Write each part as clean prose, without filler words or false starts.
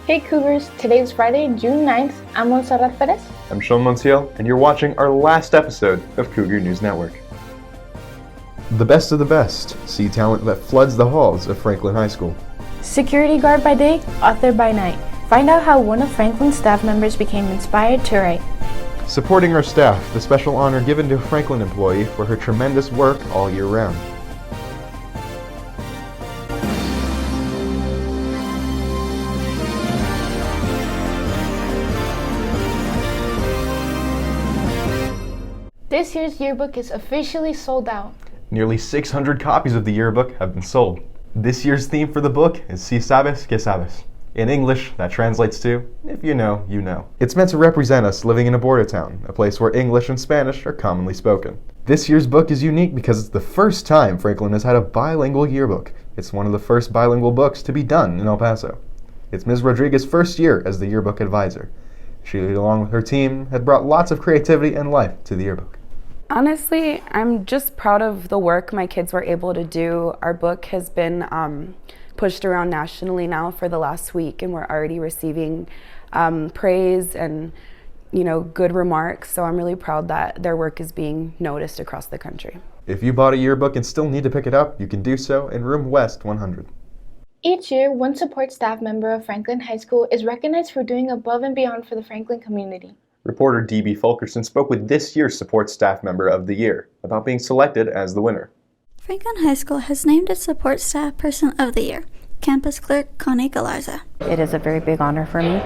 Hey Cougars, today is Friday, June 9th. I'm Montserrat Perez. I'm Sean Montiel, and you're watching our last episode of Cougar News Network. The best of the best. See talent that floods the halls of Franklin High School. Security guard by day, author by night. Find out how one of Franklin's staff members became inspired to write. Supporting our staff, the special honor given to a Franklin employee for her tremendous work all year round. This year's yearbook is officially sold out. Nearly 600 copies of the yearbook have been sold. This year's theme for the book is Si sabes, que sabes. In English, that translates to, if you know, you know. It's meant to represent us living in a border town, a place where English and Spanish are commonly spoken. This year's book is unique because it's the first time Franklin has had a bilingual yearbook. It's one of the first bilingual books to be done in El Paso. It's Ms. Rodriguez's first year as the yearbook advisor. She, along with her team, had brought lots of creativity and life to the yearbook. Honestly, I'm just proud of the work my kids were able to do. Our book has been pushed around nationally now for the last week, and we're already receiving praise and good remarks. So I'm really proud that their work is being noticed across the country. If you bought a yearbook and still need to pick it up, you can do so in room West 100. Each year, one support staff member of Franklin High School is recognized for doing above and beyond for the Franklin community. Reporter D.B. Fulkerson spoke with this year's Support Staff Member of the Year about being selected as the winner. Franklin High School has named its Support Staff Person of the Year, Campus Clerk Connie Galarza. It is a very big honor for me.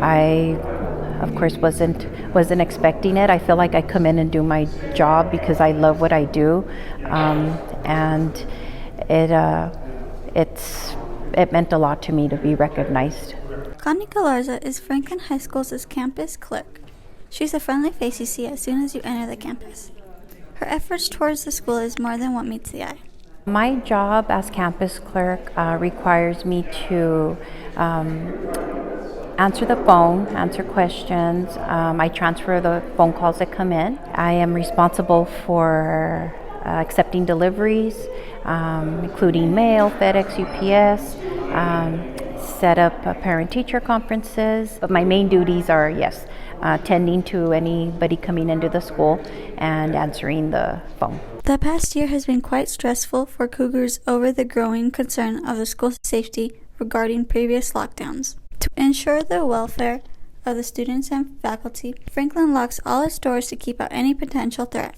I, of course, wasn't expecting it. I feel like I come in and do my job because I love what I do, and it meant a lot to me to be recognized. Connie Galarza is Franklin High School's campus clerk. She's a friendly face you see as soon as you enter the campus. Her efforts towards the school is more than what meets the eye. My job as campus clerk requires me to answer the phone, answer questions. I transfer the phone calls that come in. I am responsible for accepting deliveries, including mail, FedEx, UPS, set up parent-teacher conferences. But my main duties are, attending to anybody coming into the school and answering the phone. The past year has been quite stressful for Cougars over the growing concern of the school's safety regarding previous lockdowns. To ensure the welfare of the students and faculty, Franklin locks all its doors to keep out any potential threat.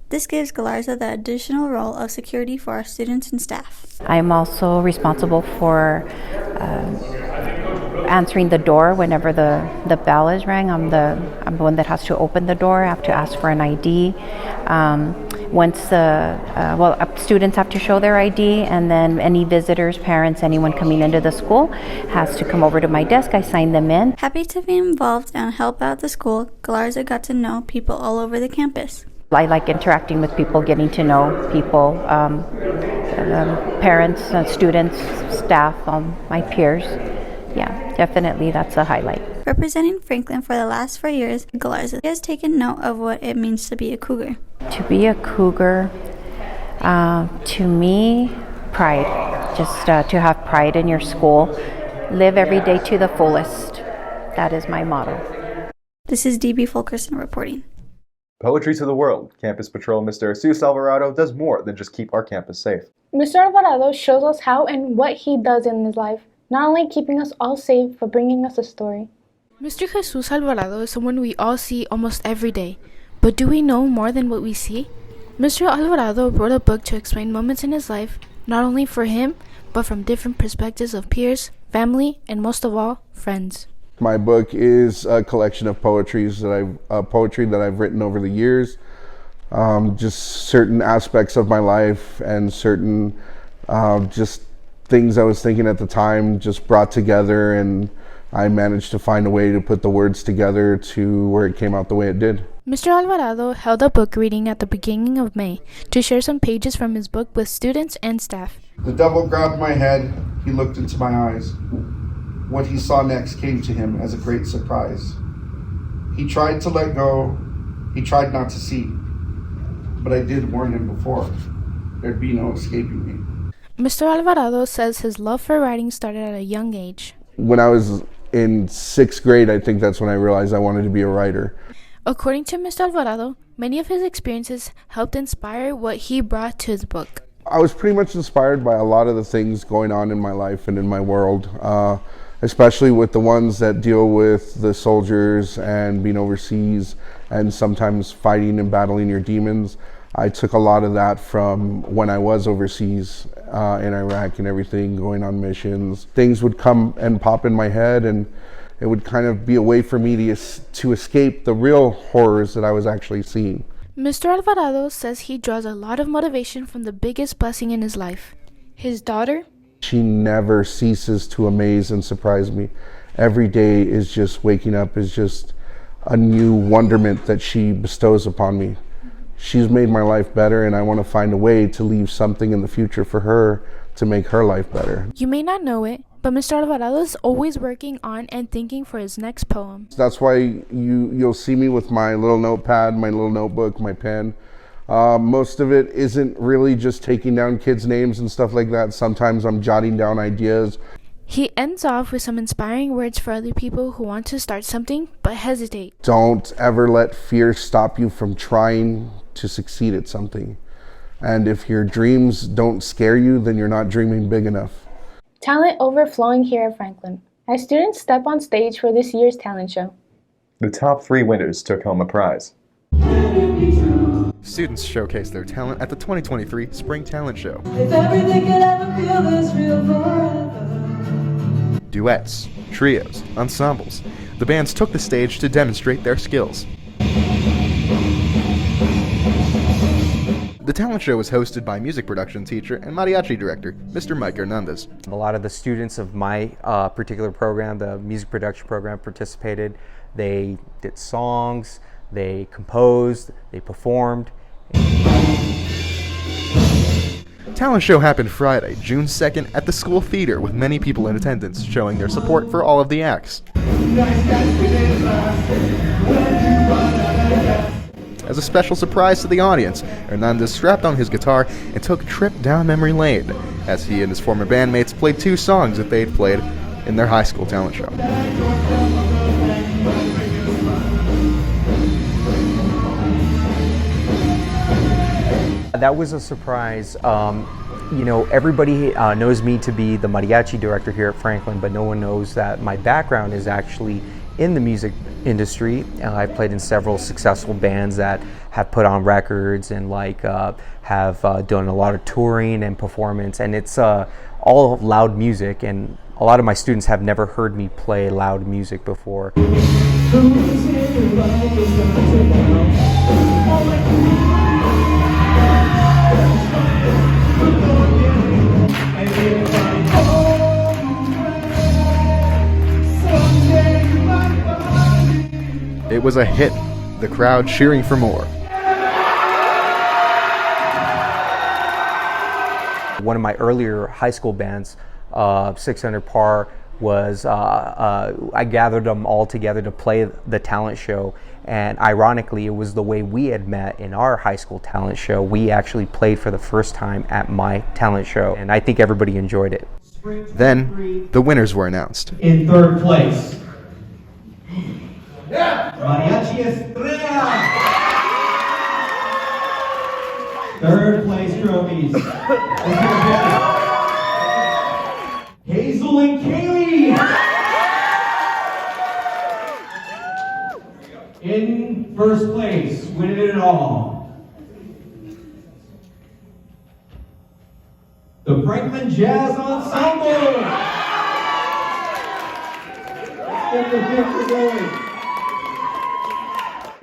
This gives Galarza the additional role of security for our students and staff. I'm also responsible for answering the door whenever the bell is rang. I'm the one that has to open the door. I have to ask for an ID. Once students have to show their ID, and then any visitors, parents, anyone coming into the school has to come over to my desk. I sign them in. Happy to be involved and help out the school, Galarza got to know people all over the campus. I like interacting with people, getting to know people, parents, students, staff, my peers. Yeah, definitely that's a highlight. Representing Franklin for the last 4 years, Galarza has taken note of what it means to be a Cougar. To be a Cougar, to me, pride. Just to have pride in your school. Live every day to the fullest. That is my motto. This is D.B. Fulkerson reporting. Poetry to the World. Campus Patrol Mr. Jesus Alvarado does more than just keep our campus safe. Mr. Alvarado shows us how and what he does in his life, not only keeping us all safe, but bringing us a story. Mr. Jesus Alvarado is someone we all see almost every day. But do we know more than what we see? Mr. Alvarado wrote a book to explain moments in his life, not only for him, but from different perspectives of peers, family, and most of all, friends. My book is a collection of poetry that I've written over the years. Just certain aspects of my life and certain just things I was thinking at the time just brought together, and I managed to find a way to put the words together to where it came out the way it did. Mr. Alvarado held a book reading at the beginning of May to share some pages from his book with students and staff. The devil grabbed my head, he looked into my eyes. What he saw next came to him as a great surprise. He tried to let go, he tried not to see, but I did warn him before. There'd be no escaping me. Mr. Alvarado says his love for writing started at a young age. When I was in 6th grade, I think that's when I realized I wanted to be a writer. According to Mr. Alvarado, many of his experiences helped inspire what he brought to his book. I was pretty much inspired by a lot of the things going on in my life and in my world, especially with the ones that deal with the soldiers and being overseas and sometimes fighting and battling your demons. I took a lot of that from when I was overseas in Iraq and everything, going on missions. Things would come and pop in my head, and it would kind of be a way for me to escape the real horrors that I was actually seeing. Mr. Alvarado says he draws a lot of motivation from the biggest blessing in his life, his daughter. She never ceases to amaze and surprise me. Every day is just waking up, is just a new wonderment that she bestows upon me. She's made my life better, and I want to find a way to leave something in the future for her to make her life better. You may not know it, but Mr. Alvarado is always working on and thinking for his next poem. That's why you'll see me with my little notepad, my little notebook, my pen. Most of it isn't really just taking down kids' names and stuff like that. Sometimes I'm jotting down ideas. He ends off with some inspiring words for other people who want to start something but hesitate. Don't ever let fear stop you from trying to succeed at something. And if your dreams don't scare you, then you're not dreaming big enough. Talent overflowing here at Franklin as students step on stage for this year's talent show. The top 3 winners took home a prize. Students showcased their talent at the 2023 Spring Talent Show. If everything could ever feel this real forever. Duets, trios, ensembles. The bands took the stage to demonstrate their skills. The talent show was hosted by music production teacher and mariachi director, Mr. Mike Hernandez. A lot of the students of my particular program, the music production program, participated. They did songs, they composed, they performed. Talent show happened Friday, June 2nd at the school theater with many people in attendance showing their support for all of the acts. As a special surprise to the audience, Hernandez strapped on his guitar and took a trip down memory lane as he and his former bandmates played 2 songs that they'd played in their high school talent show. That was a surprise. Everybody knows me to be the mariachi director here at Franklin, but no one knows that my background is actually in the music industry. I've played in several successful bands that have put on records and have done a lot of touring and performance, and it's all loud music, and a lot of my students have never heard me play loud music before. It was a hit, the crowd cheering for more. One of my earlier high school bands, 600 Par, was I gathered them all together to play the talent show, and ironically it was the way we had met in our high school talent show. We actually played for the first time at my talent show, and I think everybody enjoyed it. Then the winners were announced. In 3rd place, Mariachi Estrella. 3rd place trophies. Hazel and Kaylee. In 1st place, winning it all, the Franklin Jazz Ensemble. Let's get the picture going.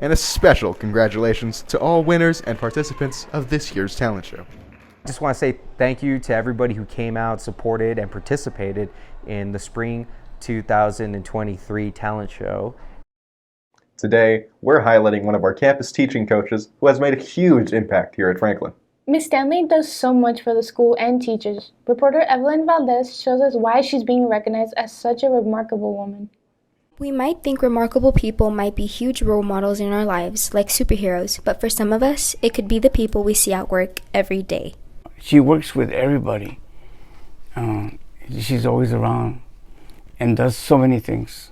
And a special congratulations to all winners and participants of this year's talent show. I just want to say thank you to everybody who came out, supported, and participated in the Spring 2023 talent show. Today, we're highlighting one of our campus teaching coaches who has made a huge impact here at Franklin. Miss Stanley does so much for the school and teachers. Reporter Evelyn Valdez shows us why she's being recognized as such a remarkable woman. We might think remarkable people might be huge role models in our lives, like superheroes, but for some of us, it could be the people we see at work every day. She works with everybody. She's always around, and does so many things.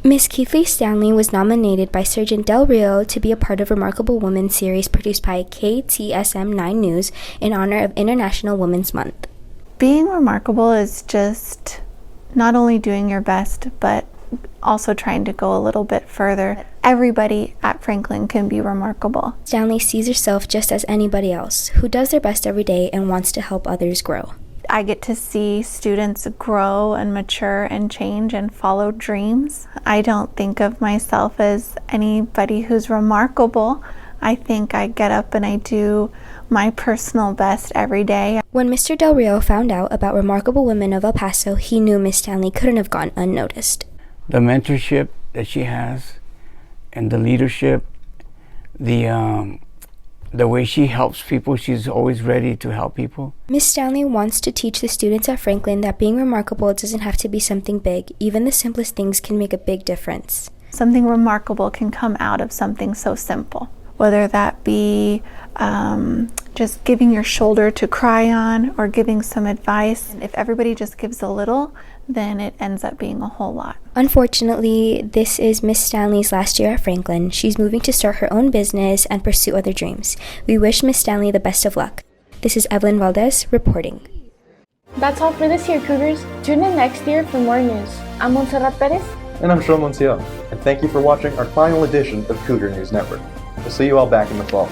Miss Keithley Stanley was nominated by Sergeant Del Rio to be a part of Remarkable Women series produced by KTSM 9 News in honor of International Women's Month. Being remarkable is just not only doing your best, but also trying to go a little bit further. Everybody at Franklin can be remarkable. Stanley sees herself just as anybody else, who does their best every day and wants to help others grow. I get to see students grow and mature and change and follow dreams. I don't think of myself as anybody who's remarkable. I think I get up and I do my personal best every day. When Mr. Del Rio found out about Remarkable Women of El Paso, he knew Miss Stanley couldn't have gone unnoticed. The mentorship that she has and the leadership, the way she helps people, she's always ready to help people. Miss Stanley wants to teach the students at Franklin that being remarkable doesn't have to be something big. Even the simplest things can make a big difference. Something remarkable can come out of something so simple, whether that be just giving your shoulder to cry on or giving some advice. If everybody just gives a little, then it ends up being a whole lot. Unfortunately, this is Miss Stanley's last year at Franklin. She's moving to start her own business and pursue other dreams. We wish Miss Stanley the best of luck. This is Evelyn Valdez reporting. That's all for this year, Cougars. Tune in next year for more news. I'm Montserrat Perez. And I'm Sean Montiel. And thank you for watching our final edition of Cougar News Network. We'll see you all back in the fall.